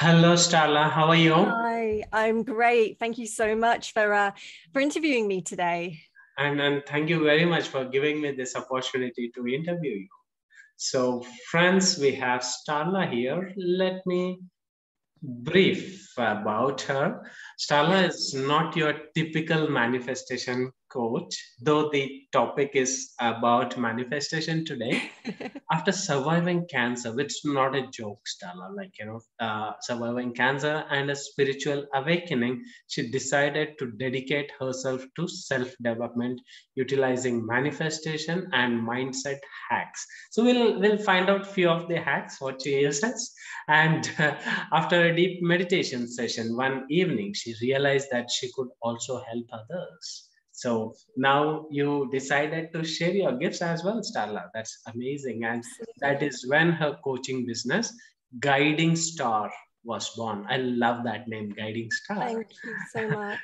Hello, Starla. How are you? Hi, I'm great. Thank you so much for interviewing me today. And thank you very much for giving me this opportunity to interview you. So, friends, we have Starla here. Let me brief about her. Starla is not your typical manifestation coach, though the topic is about manifestation today. After surviving cancer, which is not a joke, Stella, surviving cancer and a spiritual awakening, she decided to dedicate herself to self development, utilizing manifestation and mindset hacks. So we'll find out few of the hacks what she uses. And after a deep meditation session one evening, she realized that she could also help others. So now you decided to share your gifts as well, Starla. That's amazing. And that Absolutely. is when her coaching business, Guiding Star, was born. I love that name, Guiding Star. Thank you so much.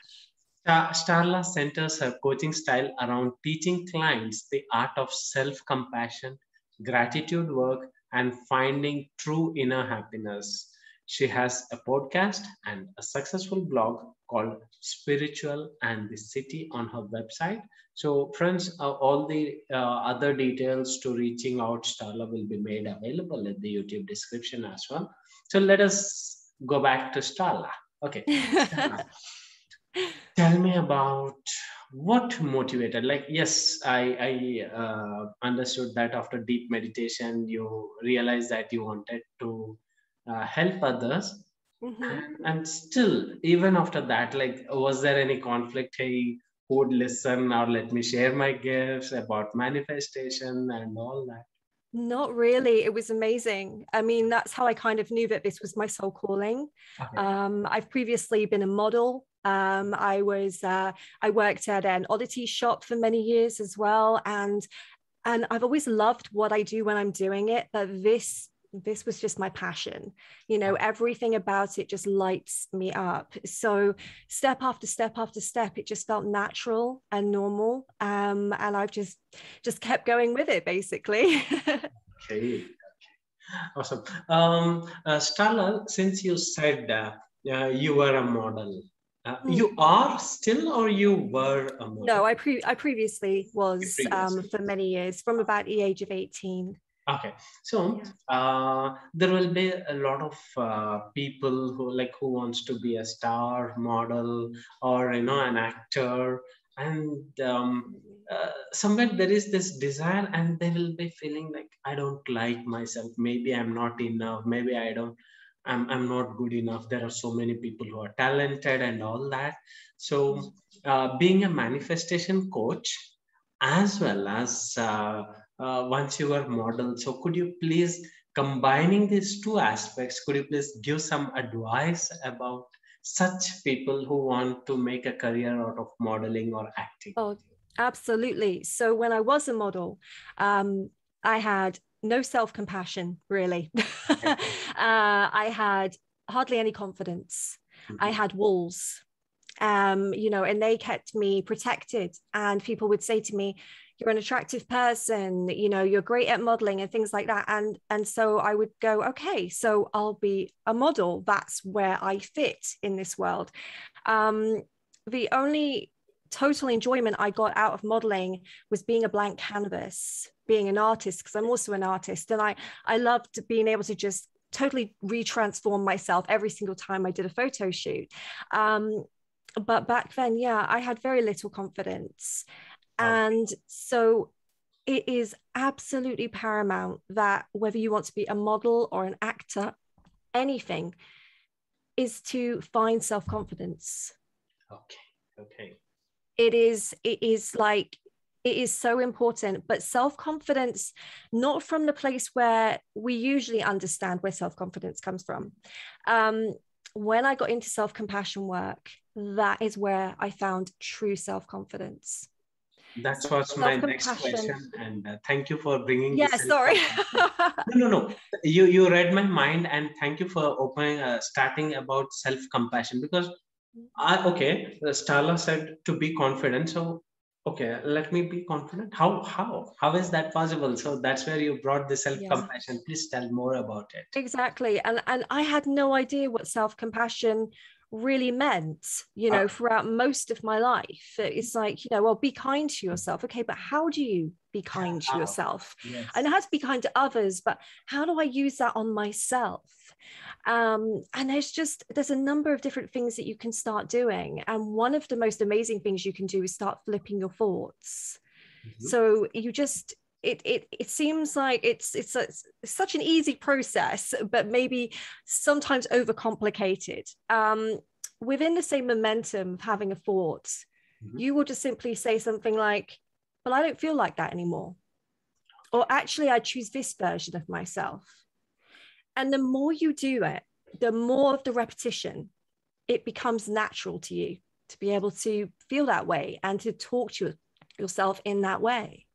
Starla centers her coaching style around teaching clients the art of self compassion, gratitude work, and finding true inner happiness. She has a podcast and a successful blog called Spiritual and the City on her website. So, friends, all the other details to reaching out Starla will be made available in the YouTube description as well. So, let us go back to Starla. Okay, Starla. Tell me about what motivated. Like, yes, I understood that after deep meditation, you realized that you wanted to help others, hmm and still, even after that, like, was there any conflict? Hey, who would listen or let me share my gifts about manifestation and all that? Not really. It was amazing. I mean, that's how I kind of knew that this was my soul calling. Okay. I've previously been a model. I worked at an oddity shop for many years as well, and I've always loved what I do when I'm doing it, but this was just my passion. Everything about it just lights me up. So step after step after step, it just felt natural and normal. And I've just kept going with it basically. Okay. Awesome. Starla, since you said you were a model, you are still or you were a No, model I previously was previously? for many years, from about the age of 18. Okay, so Yeah. there will be a lot of people who wants to be a star model or an actor, and somewhere there is this desire, and they will be feeling like I don't like myself. Maybe I'm not enough. Maybe I don't. I'm not good enough. There are so many people who are talented and all that. So, being a manifestation coach as well as once you were model. So could you please combining these two aspects, could you please give some advice about such people who want to make a career out of modeling or acting? Oh, absolutely. So when I was a model, I had no self-compassion, really. Okay. I had hardly any confidence. I Mhm. had walls, and they kept me protected. And people would say to me, "You're an attractive person, you're great at modeling and things like that." And so I would go, "Okay, so I'll be a model. That's where I fit in this world." Um, the only total enjoyment I got out of modeling was being a blank canvas, being an artist, because I'm also an artist. And I loved being able to just totally retransform myself every single time I did a photo shoot. But back then, yeah, I had very little confidence. Okay. And so it is absolutely paramount that whether you want to be a model or an actor, anything, is to find self-confidence. Okay. Okay. It is so important, but self-confidence, not from the place where we usually understand where self-confidence comes from. When I got into self-compassion work, that is where I found true self-confidence. That So was my next self-compassion. question, and thank you for bringing Yeah, this sorry. self-compassion. No, no, no. You read my mind, and thank you for opening, starting about self-compassion because okay, Starla said to be confident. So Okay, let me be confident. How is that possible? So that's where you brought the Yeah. self-compassion. Please tell more about it. Exactly. And I had no idea what self-compassion really meant, Uh, throughout most of my life. It's like, well, be kind to yourself. Okay, but how do you be kind to how? yourself? I Yes. know how to be kind to others, but how do I use that on myself? And there's a number of different things that you can start doing. And one of the most amazing things you can do is start flipping your thoughts. Mhm. So you just it seems like it's such an easy process, but maybe sometimes overcomplicated. Within the same momentum of having a thought, Mhm. you will just simply say something like, well, I don't feel like that anymore. Or actually, I choose this version of myself. And the more you do it, the more of the repetition, it becomes natural to you to be able to feel that way and to talk to yourself in that way.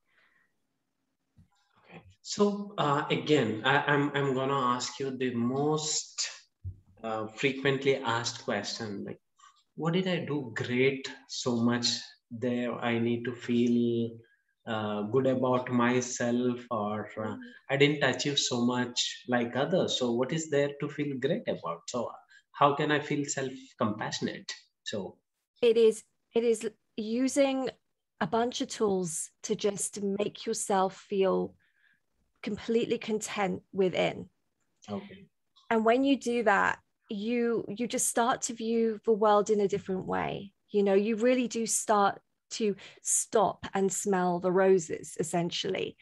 Okay. So again, I'm gonna ask you the most frequently asked question, like, what did I do great so much there? I need to feel good about myself, or I didn't achieve so much like others. So what is there to feel great about? So how can I feel self-compassionate? So It is using a bunch of tools to just make yourself feel completely content within. okay, And when you do that, you just start to view the world in a different way. You really do start to stop and smell the roses, essentially.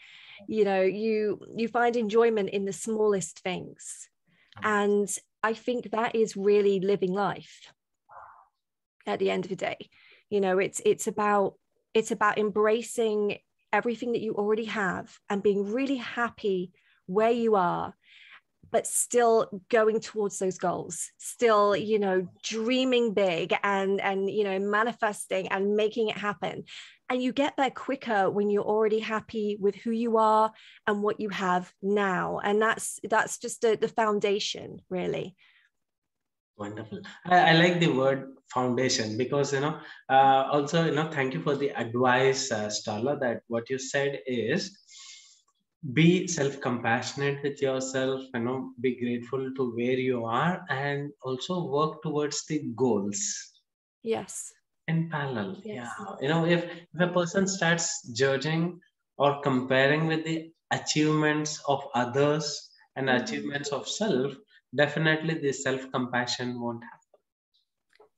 You find enjoyment in the smallest things. And I think that is really living life at the end of the day. It's about embracing everything that you already have and being really happy where you are, but still going towards those goals, still dreaming big and manifesting and making it happen. And you get there quicker when you're already happy with who you are and what you have now. And that's just the foundation, really. wonderful. I like the word foundation because also thank you for the advice, Starla. That what you said is be self-compassionate with yourself. Be grateful to where you are, and also work towards the goals Yes. in parallel. Yeah, Yes. if a person starts judging or comparing with the achievements of others and Mhm. achievements of self, definitely the self-compassion won't happen.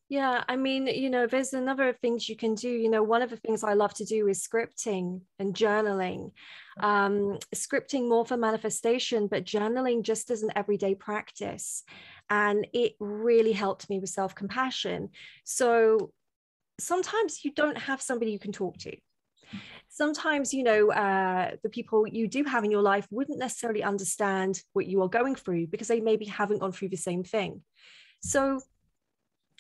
Yeah, I mean, there's a number of things you can do. One of the things I love to do is scripting and journaling. Scripting more for manifestation, but journaling just as an everyday practice. And it really helped me with self-compassion. So sometimes you don't have somebody you can talk to. Sometimes, the people you do have in your life wouldn't necessarily understand what you are going through because they maybe haven't gone through the same thing. So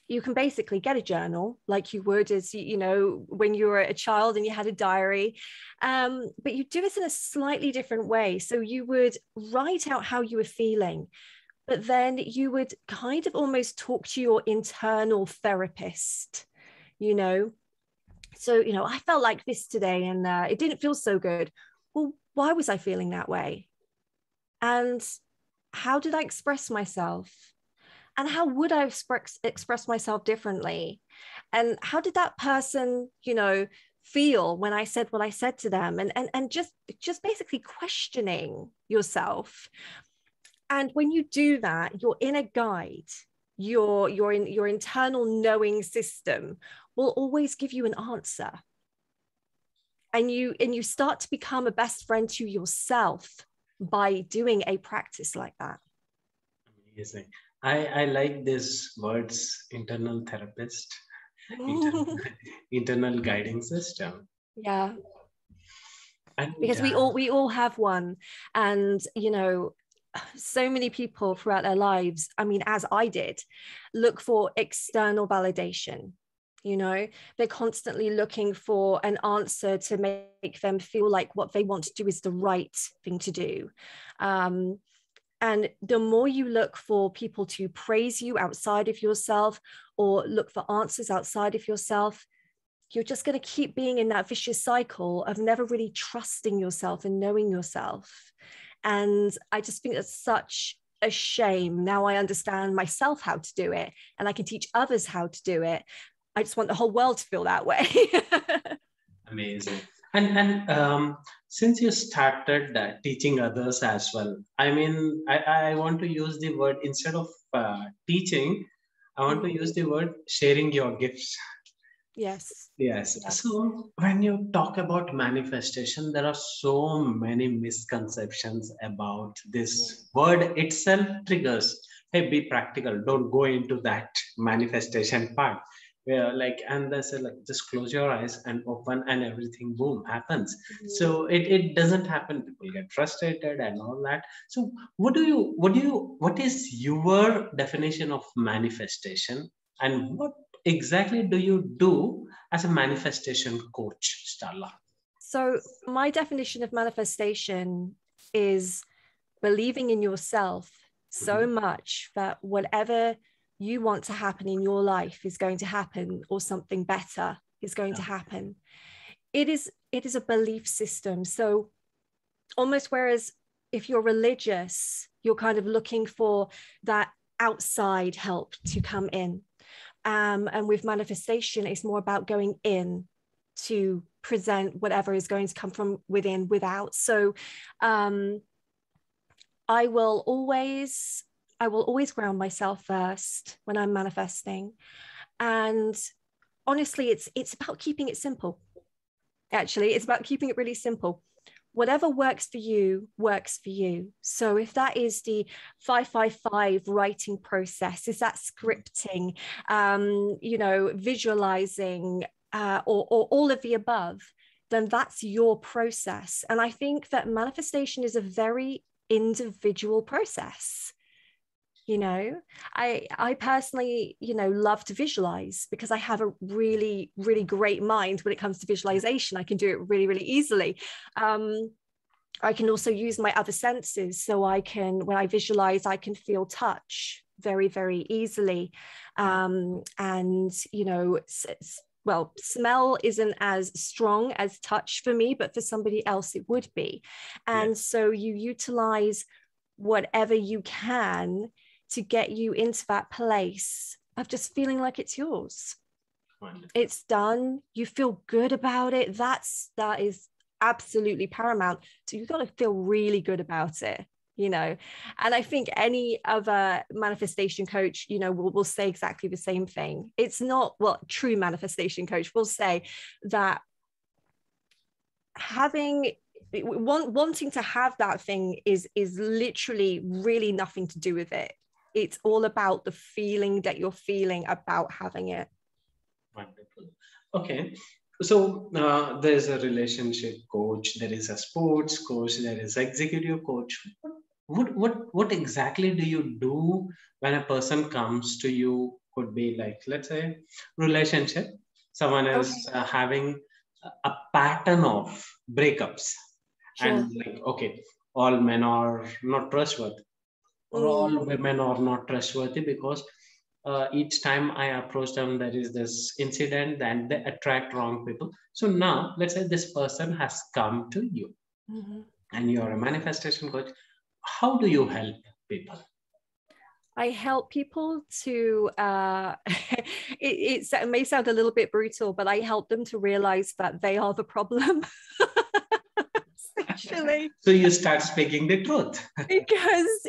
you can basically get a journal like you would as when you were a child and you had a diary, but you do it in a slightly different way. So you would write out how you were feeling, but then you would kind of almost talk to your internal therapist. you know so I felt like this today and it didn't feel so good. Well, why was I feeling that way? And how did I express myself? And how would I express myself differently? And how did that person feel when I said what I said to them? And just basically questioning yourself. And when you do that, your inner guide, your internal knowing system will always give you an answer. And you start to become a best friend to yourself by doing a practice like that. Amazing. I like these words: internal therapist, internal, internal guiding system. Yeah, And because we all have one. And so many people throughout their lives, I mean, as I did, look for external validation. They're constantly looking for an answer to make them feel like what they want to do is the right thing to do. And the more you look for people to praise you outside of yourself or look for answers outside of yourself, you're just going to keep being in that vicious cycle of never really trusting yourself and knowing yourself. And I just think that's such a shame. Now I understand myself how to do it, and I can teach others how to do it. I just want the whole world to feel that way. Amazing. And since you started teaching others as well, I mean, I want to use the word, instead of teaching, I want to use the word sharing your gifts. Yes. Yes. Yes. So when you talk about manifestation, there are so many misconceptions about this word itself triggers. Hey, be practical. Don't go into that manifestation part. Where like, and they say like, just close your eyes and open and everything, boom, happens. So it doesn't happen. People get frustrated and all that. So what is your definition of manifestation, and what exactly do you do as a manifestation coach, Starla? So my definition of manifestation is believing in yourself so much that whatever you want to happen in your life is going to happen, or something better is going to happen. It is a belief system. So almost, whereas if you're religious, you're kind of looking for that outside help to come in. And with manifestation, it's more about going in to present whatever is going to come from within, without. So I will always ground myself first when I'm manifesting. And honestly, it's about keeping it simple. Actually, it's about keeping it really simple. Whatever works for you works for you. So if that is the 555 writing process, is that scripting, visualizing, or all of the above, then that's your process. And I think that manifestation is a very individual process. I personally, love to visualize, because I have a really, really great mind when it comes to visualization. I can do it really, really easily. I can also use my other senses. So when I visualize, I can feel touch very, very easily. Well, smell isn't as strong as touch for me, but for somebody else it would be. And so you utilize whatever you can to get you into that place of just feeling like it's yours. Wonderful. It's done. You feel good about it. That is absolutely paramount. So you've got to feel really good about it, and I think any other manifestation coach, will say exactly the same thing. It's not, true manifestation coach will say that wanting to have that thing is literally really nothing to do with it. It's all about the feeling that you're feeling about having it. Wonderful. Okay. So there's a relationship coach, there is a sports coach, there is executive coach. What exactly do you do when a person comes to you? Could be like, let's say, relationship. Someone is having a pattern of breakups, Sure. and like, okay, all men are not trustworthy, or all women are not trustworthy, because each time I approach them, there is this incident and they attract wrong people. So now, let's say this person has come to you, and you're a manifestation coach. How do you help people? I help people to, it may sound a little bit brutal, but I help them to realize that they are the problem. Essentially. So you start speaking the truth. Because,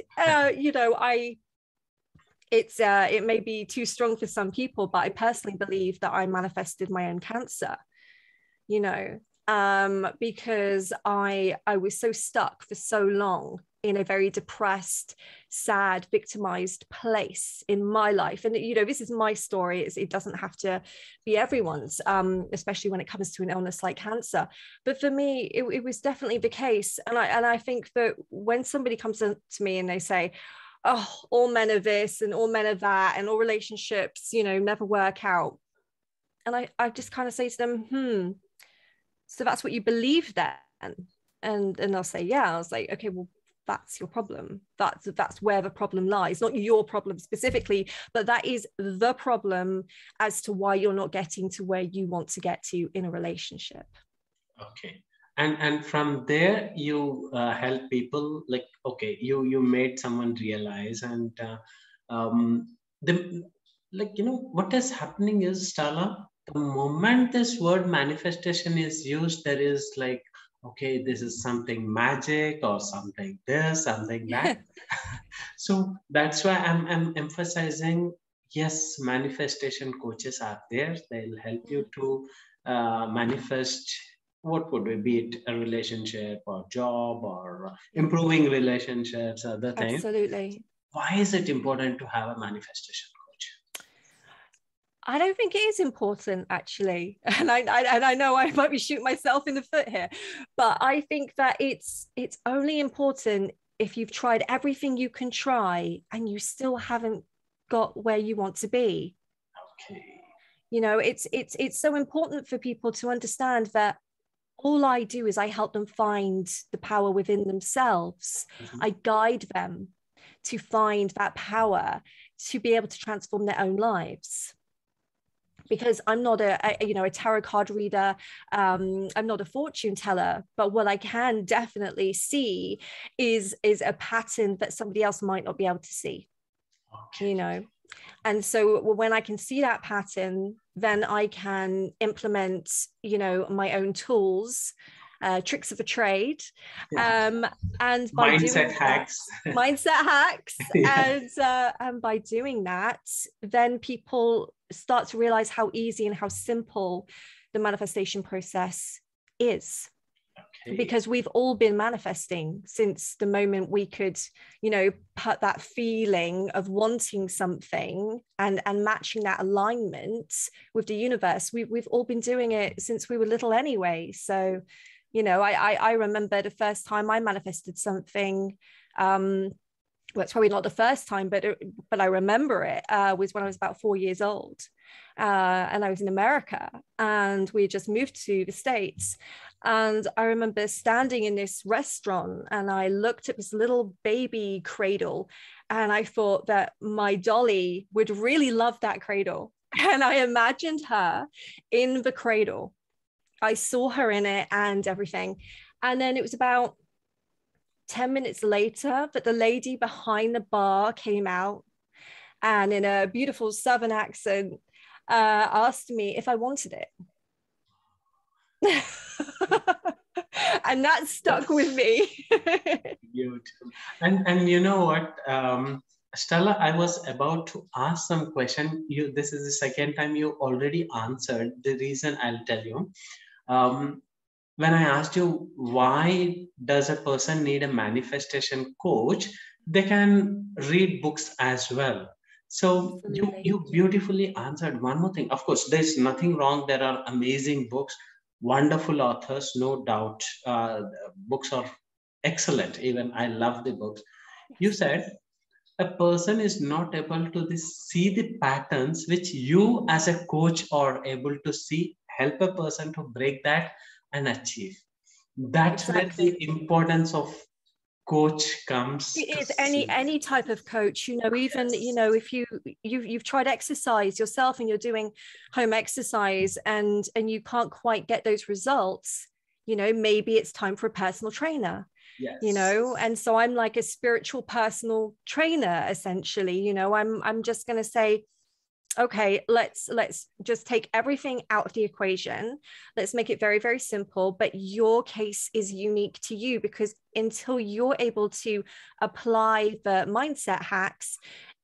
it may be too strong for some people, but I personally believe that I manifested my own cancer, because I was so stuck for so long in a very depressed, sad, victimized place in my life. And, this is my story. It doesn't have to be everyone's, especially when it comes to an illness like cancer. But for me, it was definitely the case. And I think that when somebody comes to me and they say, oh, all men are this and all men are that, and all relationships, never work out. And I just kind of say to them, so that's what you believe then? And they'll say, yeah. I was like, okay, well, that's your problem. That's where the problem lies, not your problem specifically, but that is the problem as to why you're not getting to where you want to get to in a relationship. Okay. And from there you help people, like, okay, you made someone realize, and the, like, what is happening is, Starla, the moment this word manifestation is used, there is like, okay, this is something magic or something this, something that. So that's why I'm emphasizing, yes, manifestation coaches are there. They'll help you to manifest what would be it, a relationship or job or improving relationships, other things. Absolutely. Why is it important to have a manifestation coach? I don't think it is important, actually, and I know I might be shooting myself in the foot here, but I think that it's only important if you've tried everything you can try and you still haven't got where you want to be. Okay. It's so important for people to understand that all I do is I help them find the power within themselves. Mhm. I guide them to find that power to be able to transform their own lives. Because I'm not a tarot card reader, I'm not a fortune teller, but what I can definitely see is a pattern that somebody else might not be able to see. Okay. And so when I can see that pattern, then I can implement my own tools, tricks of the trade, Yeah. and by Mindset doing that, hacks. mindset hacks, Yeah. and by doing that, then people start to realize how easy and how simple the manifestation process is. Okay. Because we've all been manifesting since the moment we could, put that feeling of wanting something and matching that alignment with the universe. We've all been doing it since we were little anyway. So, I remember the first time I manifested something. Well, it's probably not the first time, but I remember it was when I was about 4 years old, and I was in America, and we had just moved to the States. And I remember standing in this restaurant, and I looked at this little baby cradle, and I thought that my dolly would really love that cradle, and I imagined her in the cradle. I saw her in it and everything, and then it was about 10 minutes later that the lady behind the bar came out and in a beautiful Southern accent asked me if I wanted it. And that stuck with me. Beautiful. And you know what, Stella, I was about to ask some question. This is the second time you already answered. The reason, I'll tell you. Um, when I asked you why does a person need a manifestation coach, they can read books as well. So you Absolutely. you beautifully answered one more thing. Of course, there's nothing wrong. There are amazing books, wonderful authors, no doubt. Books are excellent. Even I love the books. You Yes. said a person is not able to see the patterns which you as a coach are able to see, help a person to break that and achieve. That's where the Exactly. importance of coach comes It to is see. any type of coach, even Yes. if you've tried exercise yourself and you're doing home exercise and you can't quite get those results, maybe it's time for a personal trainer. Yes. And so I'm like a spiritual personal trainer, essentially. I'm just going to say, okay, let's just take everything out of the equation. Let's make it very, very simple, but your case is unique to you, because until you're able to apply the mindset hacks,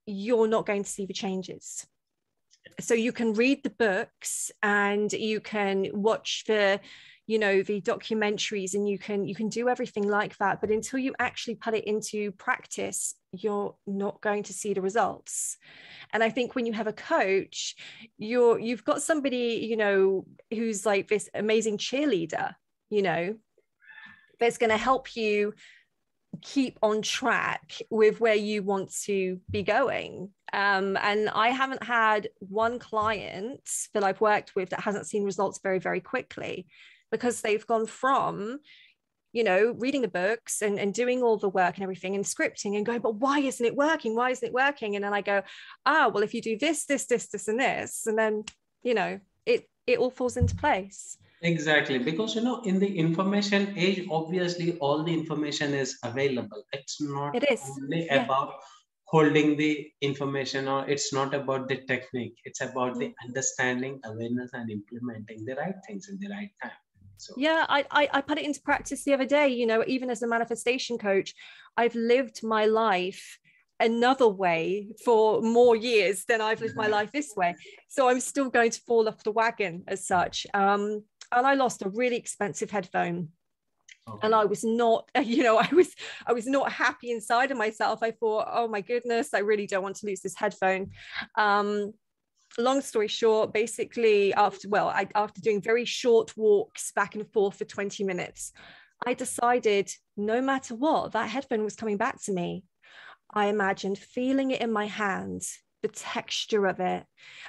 you're not going to see the changes. So you can read the books and you can watch the documentaries, and you can do everything like that, but until you actually put it into practice, you're not going to see the results. And I think when you have a coach, you've got somebody who's like this amazing cheerleader, that's going to help you keep on track with where you want to be going. And I haven't had one client that I've worked with that hasn't seen results very, very quickly, because they've gone from you know, reading the books and doing all the work and everything and scripting and going, but why isn't it working? Why isn't it working? And then I go, well, if you do this, and this, and then, you know, it all falls into place. Exactly, because in the information age, obviously all the information is available. It's not It is. only Yeah. about holding the information, or it's not about the technique. It's about the understanding, awareness, and implementing the right things in the right time. So yeah, I put it into practice the other day. You know, even as a manifestation coach, I've lived my life another way for more years than I've lived my life this way. So I'm still going to fall off the wagon as such. And I lost a really expensive headphone. Okay. And I was not, you know, I was not happy inside of myself. I thought, oh my goodness, I really don't want to lose this headphone. Long story short, basically after doing very short walks back and forth for 20 minutes, I decided no matter what, that headphone was coming back to me. I imagined feeling it in my hand, the texture of it.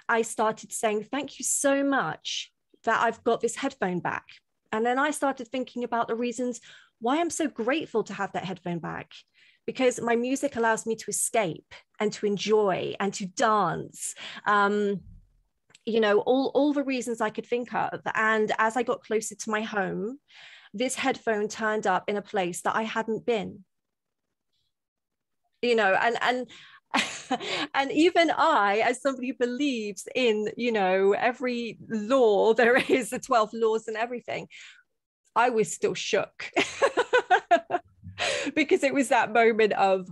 I started saying, thank you so much that I've got this headphone back. And then I started thinking about the reasons why I'm so grateful to have that headphone back, because my music allows me to escape and to enjoy and to dance. You know, all the reasons I could think of. And as I got closer to my home, this headphone turned up in a place that I hadn't been. You know, and and even I, as somebody who believes in, you know, every law there is, the 12 laws and everything, I was still shook because it was that moment of,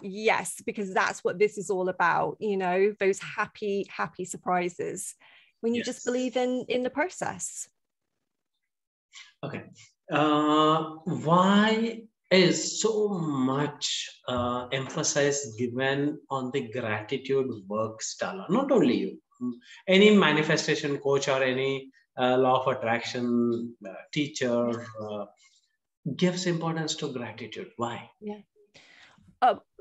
yes, because that's what this is all about, you know, those happy surprises when you just believe in the process. Okay. Why is so much emphasis given on the gratitude work, Starla? Not only you, any manifestation coach or any law of attraction teacher gives importance to gratitude. Why? Yeah.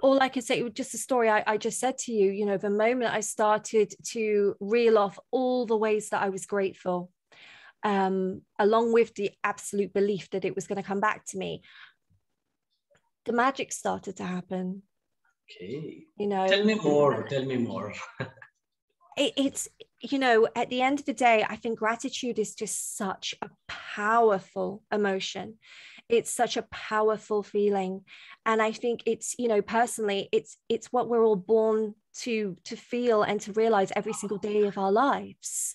All I can say, just the story I just said to you, you know, the moment I started to reel off all the ways that I was grateful, along with the absolute belief that it was going to come back to me, the magic started to happen. Okay. You know, tell me more. It's, you know, at the end of the day, I think gratitude is just such a powerful emotion. It's such a powerful feeling. And I think it's, you know, personally, it's what we're all born to feel and to realize every single day of our lives.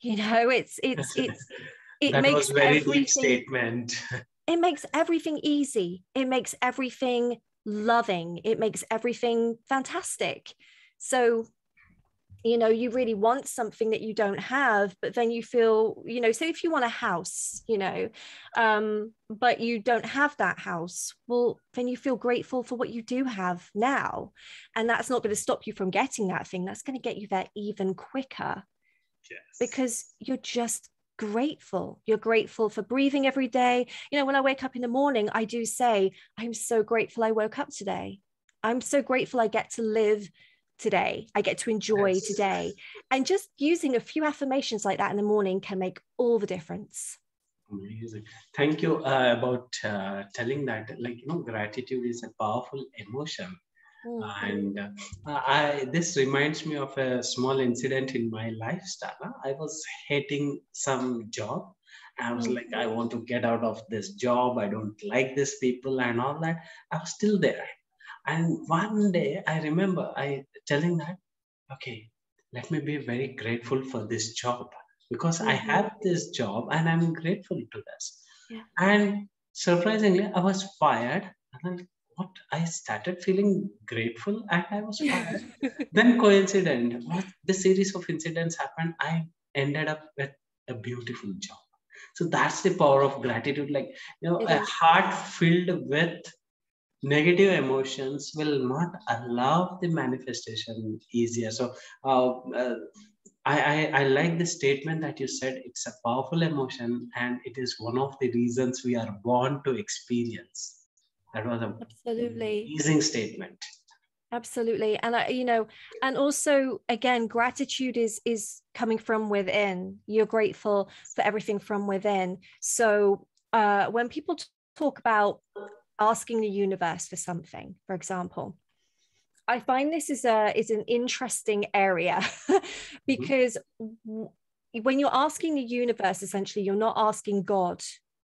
You know, it that makes was very everything, deep statement. It makes everything easy. It makes everything loving. It makes everything fantastic. So, you know, you really want something that you don't have, but then you feel, you know, say if you want a house, you know, but you don't have that house, well, then you feel grateful for what you do have now. And that's not going to stop you from getting that thing. That's going to get you there even quicker. Yes. Because you're just grateful. You're grateful for breathing every day. You know, when I wake up in the morning, I do say, I'm so grateful I woke up today. I'm so grateful I get to live today. I get to enjoy today. And just using a few affirmations like that in the morning can make all the difference. Amazing. Thank you about telling that. Like, you know, gratitude is a powerful emotion. And this reminds me of a small incident in my lifestyle. I was hating some job. I was like, I want to get out of this job. I don't like these people and all that. I was still there. And one day I remember telling that, okay, let me be very grateful for this job, because I have this job and I'm grateful to this. Yeah. And surprisingly, I was fired. And then what? I started feeling grateful and I was fired. Then coincident, the series of incidents happened. I ended up with a beautiful job. So that's the power of gratitude. Like, you know, a heart filled with negative emotions will not allow the manifestation easier. So I like the statement that you said. It's a powerful emotion and it is one of the reasons we are born to experience. That was a absolutely amazing statement. Absolutely. And you know, and also again, gratitude is coming from within. You're grateful for everything from within. So when people talk about asking the universe for something, for example, I find this is an interesting area because when you're asking the universe, essentially, you're not asking God,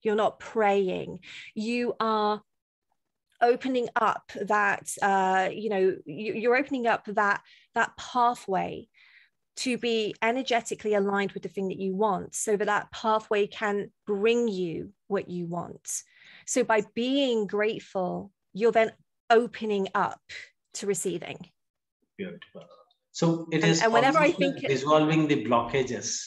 you're not praying, you are opening up that you're opening up that pathway to be energetically aligned with the thing that you want, so that pathway can bring you what you want. So by being grateful, you're then opening up to receiving. Beautiful. So it is and whenever I think dissolving the blockages,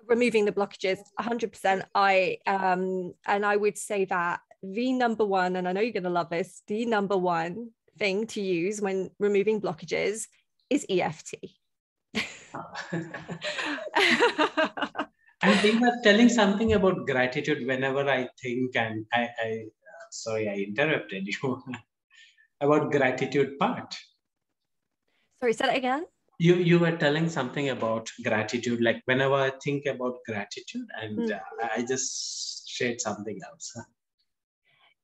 removing the blockages, 100%. I would say that the number one, and I know you're going to love this, the number one thing to use when removing blockages is EFT. And we were telling something about gratitude whenever I think, and I sorry, I interrupted you about gratitude part. Sorry, say that again. You were telling something about gratitude, like whenever I think about gratitude, and I just shared something else.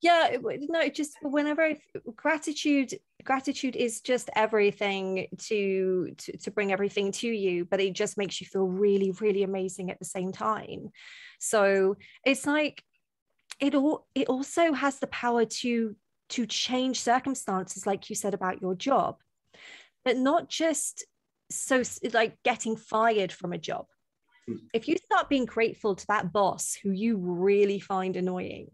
Yeah, no, just whenever gratitude is just everything to bring everything to you, but it just makes you feel really, really amazing at the same time. So it's like it also has the power to change circumstances, like you said about your job, but not just so like getting fired from a job. If you start being grateful to that boss who you really find annoying,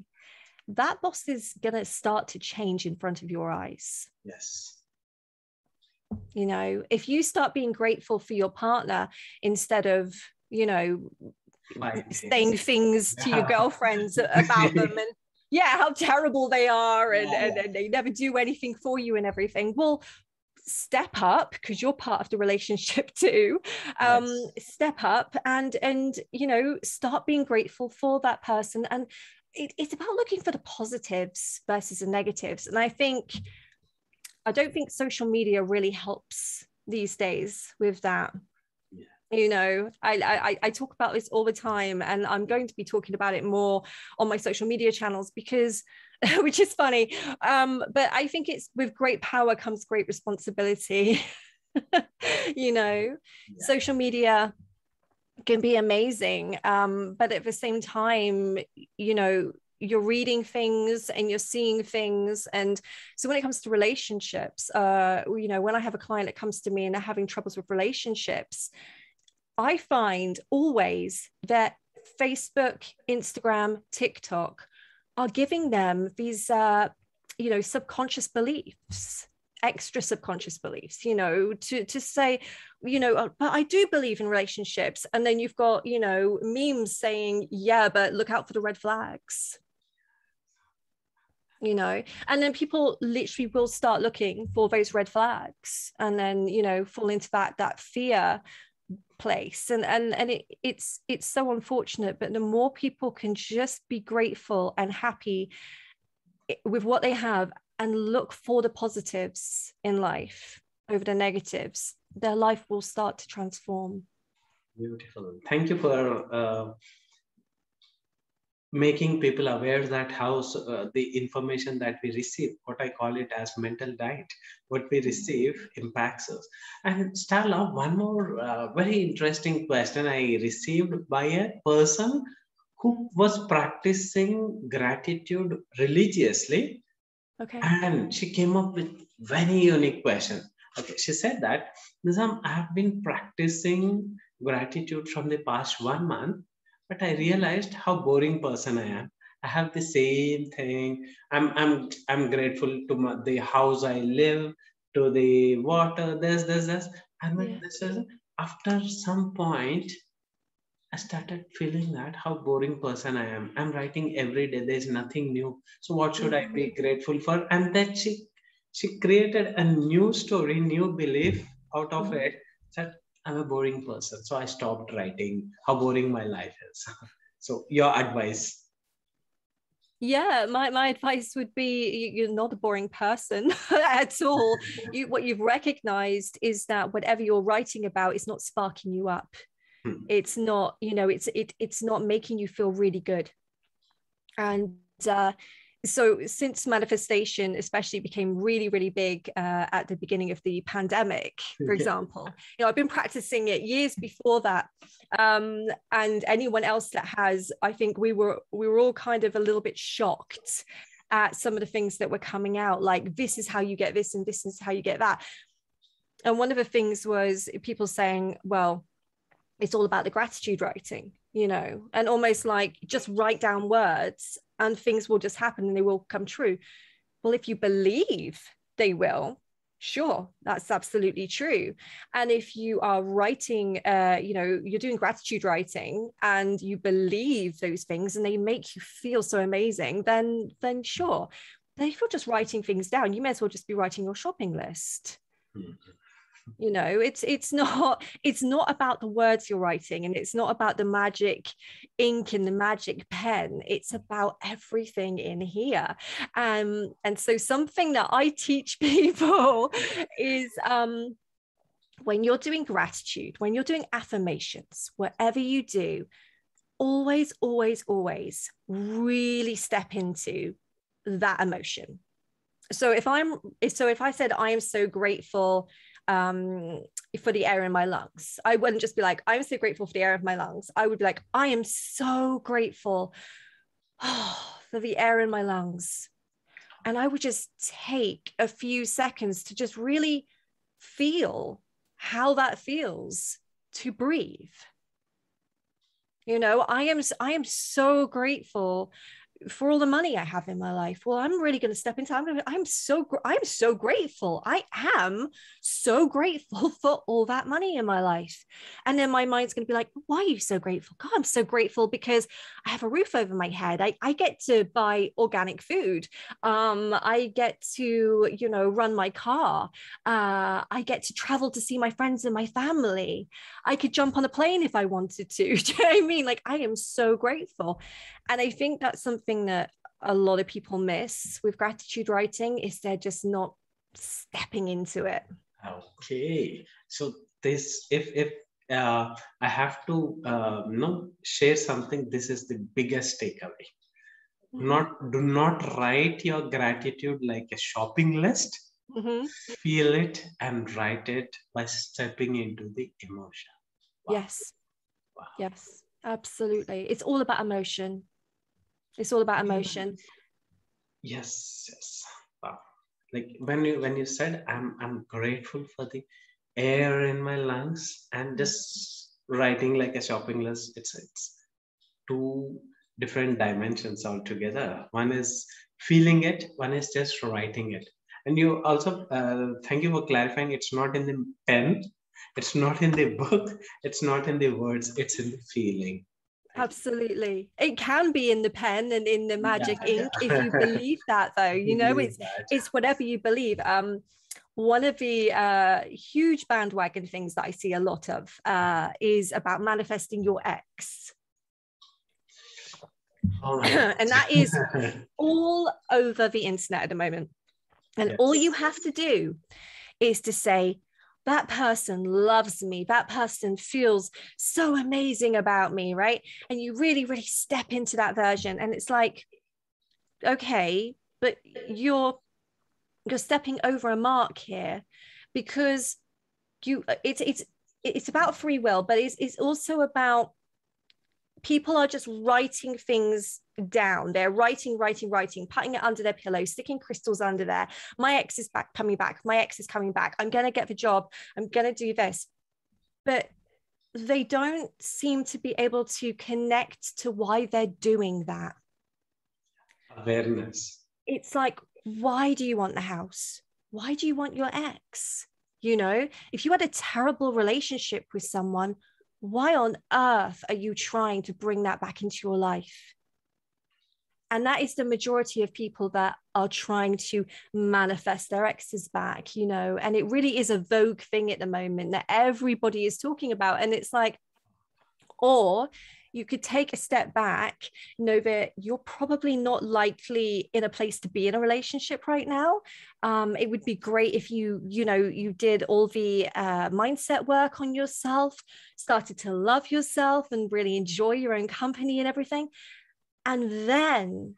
that boss is going to start to change in front of your eyes. Yes. You know, if you start being grateful for your partner instead of, you know, saying things to your girlfriends about them and how terrible they are and they never do anything for you and everything. Well, step up, because you're part of the relationship too. Step up and you know, start being grateful for that person. And it's about looking for the positives versus the negatives. And I don't think social media really helps these days with that. You know, I talk about this all the time, and I'm going to be talking about it more on my social media channels because which is funny, but I think it's with great power comes great responsibility. You know, social media can be amazing, but at the same time, you know, you're reading things and you're seeing things. And so when it comes to relationships, you know, when I have a client that comes to me and they're having troubles with relationships, I find always that Facebook, Instagram, TikTok are giving them these, you know, subconscious beliefs, extra subconscious beliefs, you know, to say, you know, but I do believe in relationships. And then you've got, you know, memes saying, yeah, but look out for the red flags, you know, and then people literally will start looking for those red flags and then, you know, fall into that fear place. And it's so unfortunate, but the more people can just be grateful and happy with what they have and look for the positives in life over the negatives, their life will start to transform. Beautiful. Thank you for making people aware that how the information that we receive, what I call it as mental diet, what we receive impacts us. And Starla, one more very interesting question I received by a person who was practicing gratitude religiously. Okay. And she came up with very unique question. Okay, she said that, Nizam, I have been practicing gratitude from the past 1 month, but I realized how boring person I am. I have the same thing. I'm grateful to the house I live, to the water, this. And when this is, after some point, I started feeling that how boring person I am. I'm writing every day. There's nothing new. So what should I be grateful for? And then she created a new story, new belief out of it that I'm a boring person. So I stopped writing how boring my life is. So your advice. Yeah, my advice would be you're not a boring person at all. What you've recognized is that whatever you're writing about is not sparking you up. It's not, you know, it's not making you feel really good. And so since manifestation especially became really, really big at the beginning of the pandemic, for example, I've been practicing it years before that. And anyone else that has, I think we were all kind of a little bit shocked at some of the things that were coming out, like this is how you get this and this is how you get that. And one of the things was people saying, well, it's all about the gratitude writing, and almost like just write down words and things will just happen and they will come true. Well, if you believe they will, sure, that's absolutely true. And if you are writing, you're doing gratitude writing and you believe those things and they make you feel so amazing, then sure. But if you're just writing things down, you may as well just be writing your shopping list. It's not about the words you're writing, and it's not about the magic ink and the magic pen. It's about everything in here. And so something that I teach people is when you're doing gratitude, when you're doing affirmations, whatever you do, always, always, always really step into that emotion. So if I said I am so grateful for the air in my lungs, I wouldn't just be like, I'm so grateful for the air of my lungs. I would be like, I am so grateful for the air in my lungs. And I would just take a few seconds to just really feel how that feels to breathe. I am so grateful for all the money I have in my life. Well, I'm really going to step into, I'm so grateful. I am so grateful for all that money in my life. And then my mind's going to be like, why are you so grateful? God, I'm so grateful because I have a roof over my head. I get to buy organic food. I get to, run my car. I get to travel to see my friends and my family. I could jump on a plane if I wanted to. Do you know what I mean? Like, I am so grateful. And I think that's something that a lot of people miss with gratitude writing, is they're just not stepping into it. Okay. So this, if I have to share something, this is the biggest takeaway. Mm-hmm. Do not write your gratitude like a shopping list. Mm-hmm. Feel it and write it by stepping into the emotion. Wow. Yes. Wow. Yes, absolutely. It's all about emotion. It's all about emotion. Yes. Wow. Like when you said I'm grateful for the air in my lungs, and just writing like a shopping list, it's two different dimensions altogether. One is feeling it, one is just writing it. And you also thank you for clarifying, it's not in the pen, it's not in the book, it's not in the words, it's in the feeling. Absolutely. It can be in the pen and in the magic ink if you believe that, though. It's whatever you believe. One of the huge bandwagon things that I see a lot of is about manifesting your ex. And that is all over the internet at the moment. And all you have to do is to say, that person loves me. That person feels so amazing about me, right? And you really, really step into that version. And it's like, okay, but you're stepping over a mark here, because it's about free will, but it's also about people are just writing things down. They're writing, putting it under their pillow, sticking crystals under there. My ex is coming back. My ex is coming back. I'm going to get the job. I'm going to do this. But they don't seem to be able to connect to why they're doing that. Awareness. It's like, why do you want the house? Why do you want your ex? If you had a terrible relationship with someone, why on earth are you trying to bring that back into your life? And that is the majority of people that are trying to manifest their exes back, and it really is a vogue thing at the moment that everybody is talking about. And it's like, or you could take a step back, know that you're probably not likely in a place to be in a relationship right now. It would be great if you did all the mindset work on yourself, started to love yourself and really enjoy your own company and everything. And then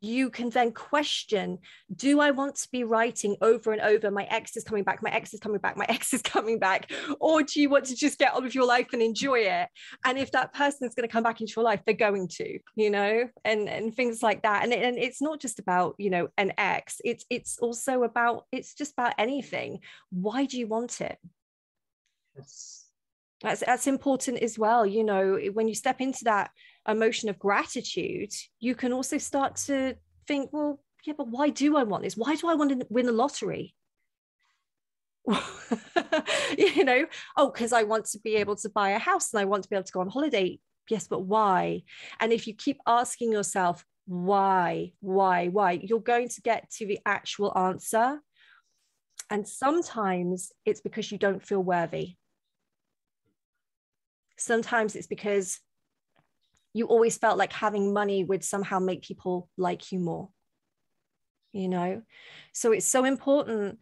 you can then question, do I want to be writing over and over, my ex is coming back, my ex is coming back, my ex is coming back, or do you want to just get on with your life and enjoy it? And if that person is going to come back into your life, they're going to, you know, and things like that. And it's not just about, you know, an ex, it's also about, it's just about anything. Why do you want it? Yes. That's important as well. You know, when you step into that emotion of gratitude, you can also start to think, well, yeah, but why do I want this? Why do I want to win the lottery? You know, oh, because I want to be able to buy a house and I want to be able to go on holiday. Yes, but why? And if you keep asking yourself, why, you're going to get to the actual answer. And sometimes it's because you don't feel worthy. Sometimes it's because you always felt like having money would somehow make people like you more, you know? So it's so important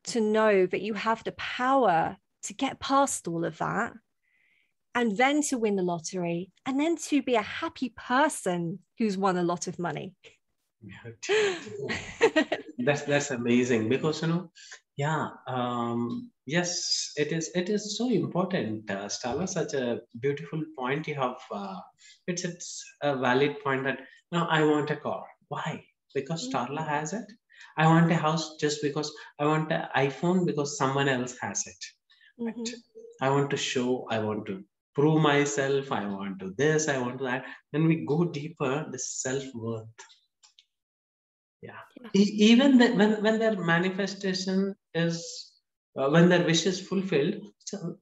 to know that you have the power to get past all of that, and then to win the lottery, and then to be a happy person who's won a lot of money. That's amazing, because yeah, yes, it is so important, Starla. Such a beautiful point you have. It's a valid point that now I want a car. Why? Because Starla has it. I want a house just because I want an iPhone because someone else has it. Right? I want to show. I want to prove myself. I want to this. I want to that. Then we go deeper. The self worth. Yeah. Even when their manifestation is, when their wish is fulfilled,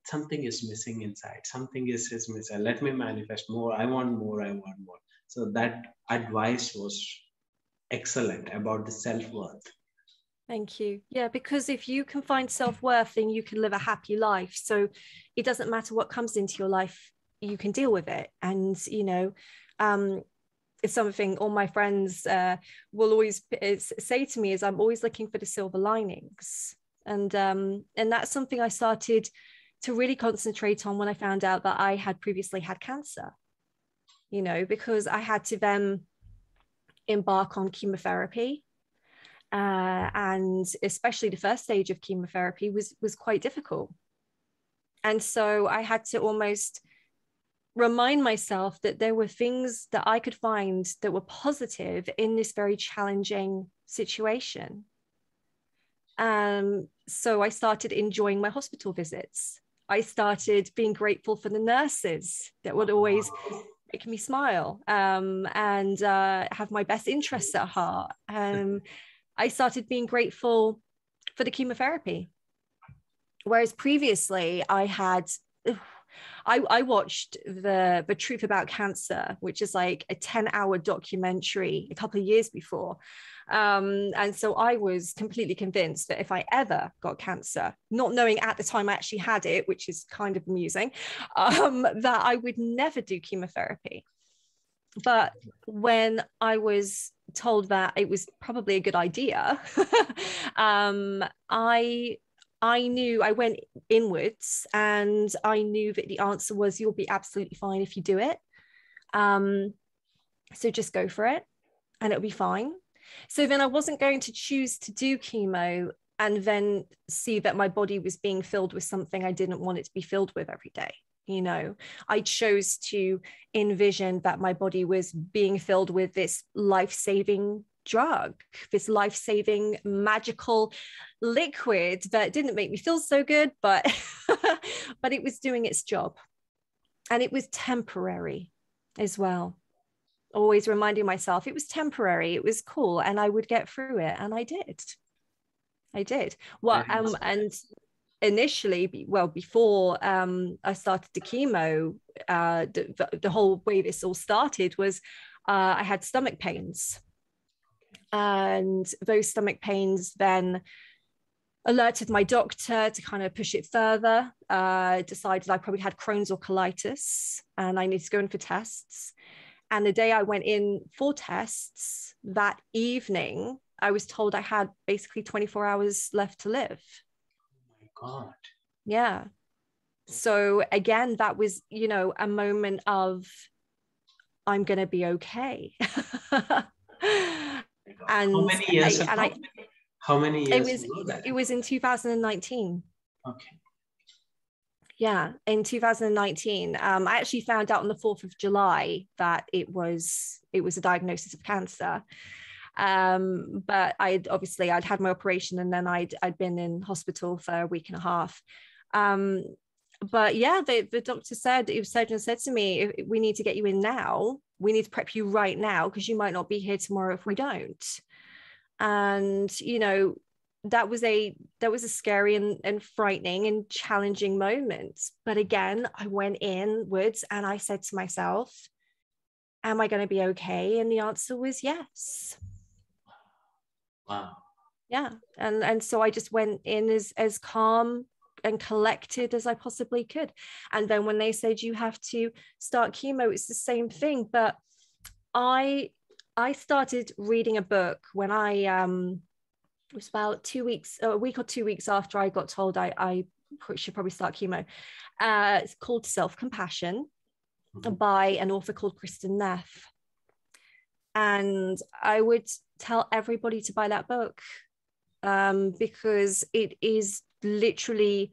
something is missing inside. Something is missing. Let me manifest more. I want more. I want more. So that advice was excellent about the self-worth. Thank you. Yeah, because if you can find self-worth, then you can live a happy life. So it doesn't matter what comes into your life, you can deal with it. And, you know, it's something all my friends will always say to me is I'm always looking for the silver linings. And that's something I started to really concentrate on when I found out that I had previously had cancer, you know, because I had to then embark on chemotherapy. And especially the first stage of chemotherapy was quite difficult. And so I had to almost remind myself that there were things that I could find that were positive in this very challenging situation. So I started enjoying my hospital visits. I started being grateful for the nurses that would always make me smile and have my best interests at heart. I started being grateful for the chemotherapy. Whereas previously I watched the Truth About Cancer, which is like a 10-hour documentary a couple of years before. And so I was completely convinced that if I ever got cancer, not knowing at the time I actually had it, which is kind of amusing, that I would never do chemotherapy. But when I was told that it was probably a good idea, I knew, I went inwards and I knew that the answer was you'll be absolutely fine if you do it. So just go for it and it'll be fine. So then I wasn't going to choose to do chemo and then see that my body was being filled with something I didn't want it to be filled with every day. You know, I chose to envision that my body was being filled with this life-saving drug, this life-saving magical liquid that didn't make me feel so good, but but it was doing its job. And it was temporary as well. Always reminding myself it was temporary, it was cool, and I would get through it. And I did. Well, and initially, well, before I started the chemo, the whole way this all started was I had stomach pains. And those stomach pains then alerted my doctor to kind of push it further, decided I probably had Crohn's or colitis and I needed to go in for tests. And the day I went in for tests, that evening, I was told I had basically 24 hours left to live. Oh my God. Yeah. So again, that was, you know, a moment of I'm going to be okay. How and many years I, and ago? I, How many years ago it that? was in 2019. Okay. Yeah, in 2019. I actually found out on the 4th of July that it was a diagnosis of cancer. But I'd had my operation, and then I'd been in hospital for a week and a half. But yeah, the doctor said, the surgeon said to me, we need to get you in now. We need to prep you right now, because you might not be here tomorrow if we don't. And that was a scary and frightening and challenging moment. But again, I went inwards and I said to myself, am I going to be okay? And the answer was yes. Wow. Yeah. And so I just went in as calm and collected as I possibly could. And then when they said you have to start chemo, it's the same thing. But I started reading a book when it was about a week or 2 weeks after I got told I should probably start chemo. It's called Self-Compassion by an author called Kristen Neff. And I would tell everybody to buy that book, because it is literally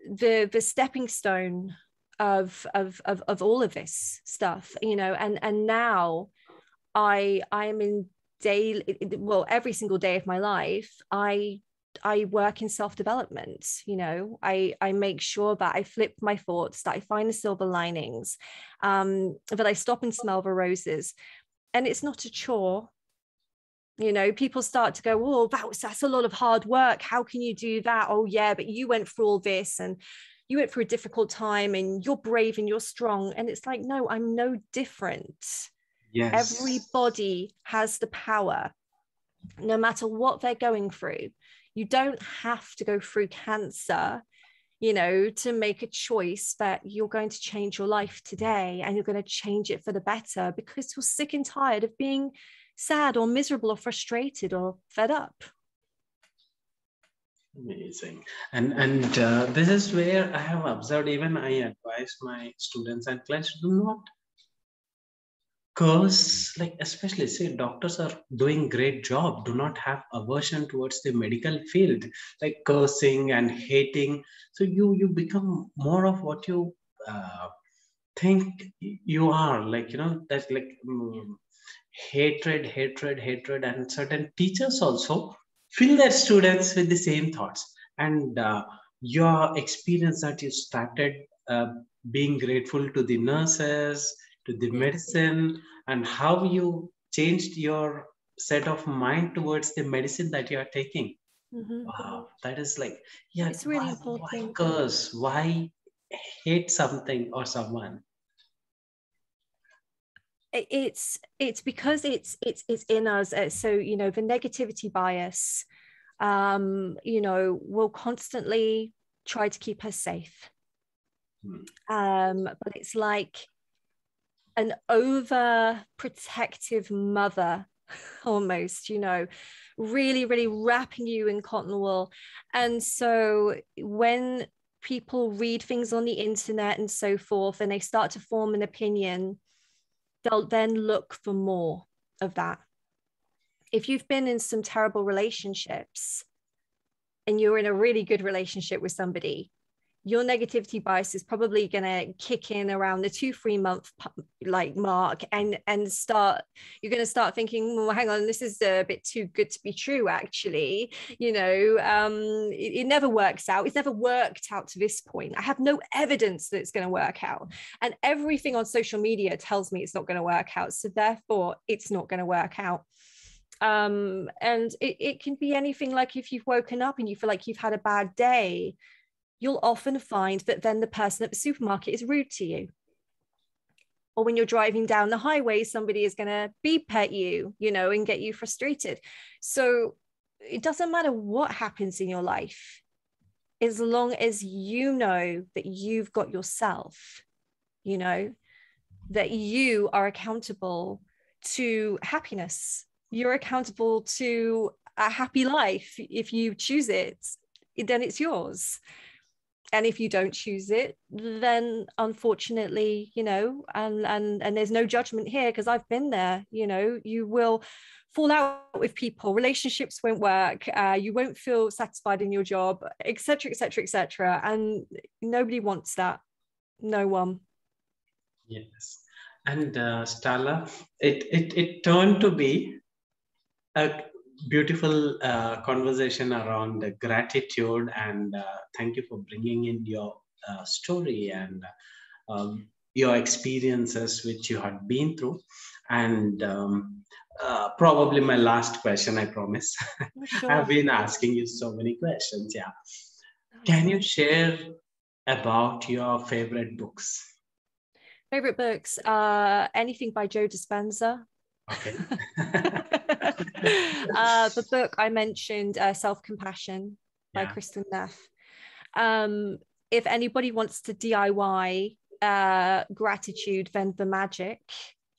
the stepping stone of all of this stuff, and now I am in every single day of my life, I work in self-development. I make sure that I flip my thoughts, that I find the silver linings, that I stop and smell the roses. And it's not a chore. People start to go, oh, that's a lot of hard work. How can you do that? Oh yeah, but you went through all this, and you went through a difficult time, and you're brave and you're strong. And it's like, no, I'm no different. Yes. Everybody has the power, no matter what they're going through. You don't have to go through cancer, to make a choice that you're going to change your life today, and you're going to change it for the better because you're sick and tired of being sad or miserable or frustrated or fed up. Amazing. And this is where I have observed, even I advise my students and clients, do not curse, like especially say doctors are doing great job, do not have aversion towards the medical field, like cursing and hating. So you become more of what you think you are, like that's like hatred, and certain teachers also fill their students with the same thoughts. And your experience that you started being grateful to the nurses, to the medicine, and how you changed your set of mind towards the medicine that you are taking. Wow, that is like, yeah, It's really why important. curse, why hate something or someone? It's because it's in us. So the negativity bias, will constantly try to keep us safe. But it's like an overprotective mother almost, really, really wrapping you in cotton wool. And so when people read things on the internet and so forth, and they start to form an opinion, they'll then look for more of that. If you've been in some terrible relationships and you're in a really good relationship with somebody, your negativity bias is probably going to kick in around the 2-3 month mark, and you're going to start thinking, well, hang on, this is a bit too good to be true, actually. It never works out. It's never worked out to this point. I have no evidence that it's going to work out, and everything on social media tells me it's not going to work out, so therefore it's not going to work out. And it can be anything, like if you've woken up and you feel like you've had a bad day, you'll often find that then the person at the supermarket is rude to you. Or when you're driving down the highway, somebody is going to beep at you, and get you frustrated. So it doesn't matter what happens in your life, as long as you know that you've got yourself, that you are accountable to happiness. You're accountable to a happy life. If you choose it, then it's yours. And if you don't choose it, then unfortunately, you know, and there's no judgment here, because I've been there, you know, you will fall out with people, relationships won't work, you won't feel satisfied in your job, etc., etc., etc. And nobody wants that. No one. Yes. And Starla, it turned to be a beautiful conversation around gratitude, and thank you for bringing in your story and your experiences which you had been through. And probably my last question, I promise. I've Sure. been asking you so many questions. Yeah. That's Can you fine. share about your favorite books? Favorite books, anything by Joe Dispenza. Okay. The book I mentioned, Self-Compassion by Yeah. Kristen Neff. If anybody wants to DIY gratitude, then The Magic,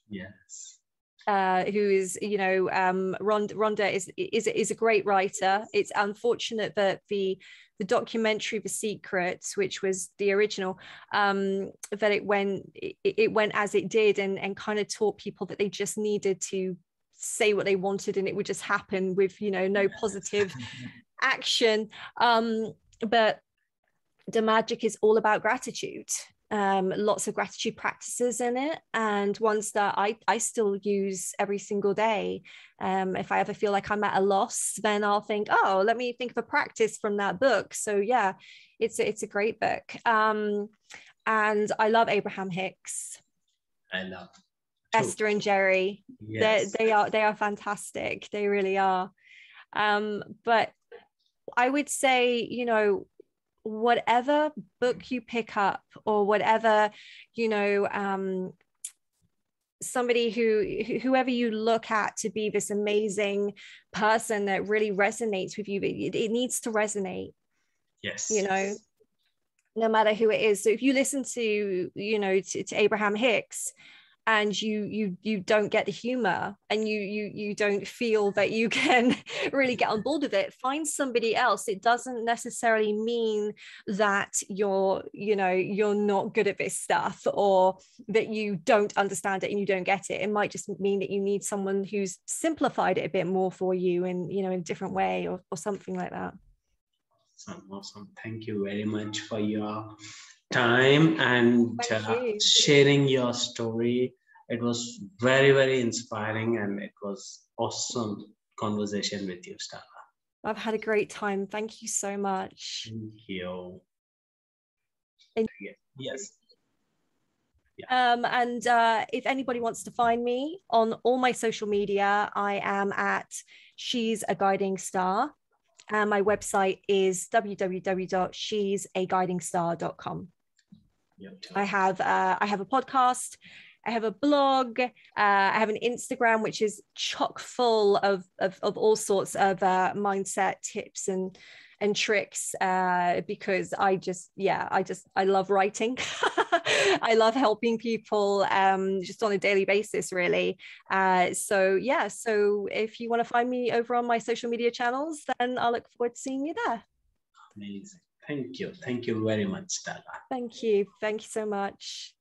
Yes. who is, you know, Rhonda is a great writer. It's unfortunate that the documentary The Secret, which was the original, that it went as it did, and kind of taught people that they just needed to say what they wanted and it would just happen with, you know, no positive action. But The Magic is all about gratitude. Lots of gratitude practices in it, and ones that I still use every single day. If I ever feel like I'm at a loss, then I'll think, oh, let me think of a practice from that book. So yeah, it's a great book. And I love Abraham Hicks, I love too. Esther and Jerry. Yes. They are fantastic. They really are. But I would say, you know, whatever book you pick up, or whatever, you know, somebody whoever you look at to be this amazing person that really resonates with you, it needs to resonate, Yes. you know, no matter who it is. So if you listen to, you know, to Abraham Hicks, and you don't get the humor, and you don't feel that you can really get on board with it, find somebody else. It doesn't necessarily mean that you're not good at this stuff, or that you don't understand it and you don't get it. It might just mean that you need someone who's simplified it a bit more for you, in, you know, in a different way, or something like that. Awesome. Thank you very much for your time and Thank you. sharing your story. It was very, very inspiring, and it was awesome conversation with you, Starla. I've had a great time. Thank you so much. Thank you. And Yes. And if anybody wants to find me on all my social media, I am at She's a Guiding Star. And my website is www.she'saguidingstar.com. I have a podcast, I have a blog, I have an Instagram which is chock full of all sorts of mindset tips and tricks, because I love writing. I love helping people, just on a daily basis, really. So if you want to find me over on my social media channels, then I'll look forward to seeing you there. Amazing. Thank you. Thank you very much, Starla. Thank you so much.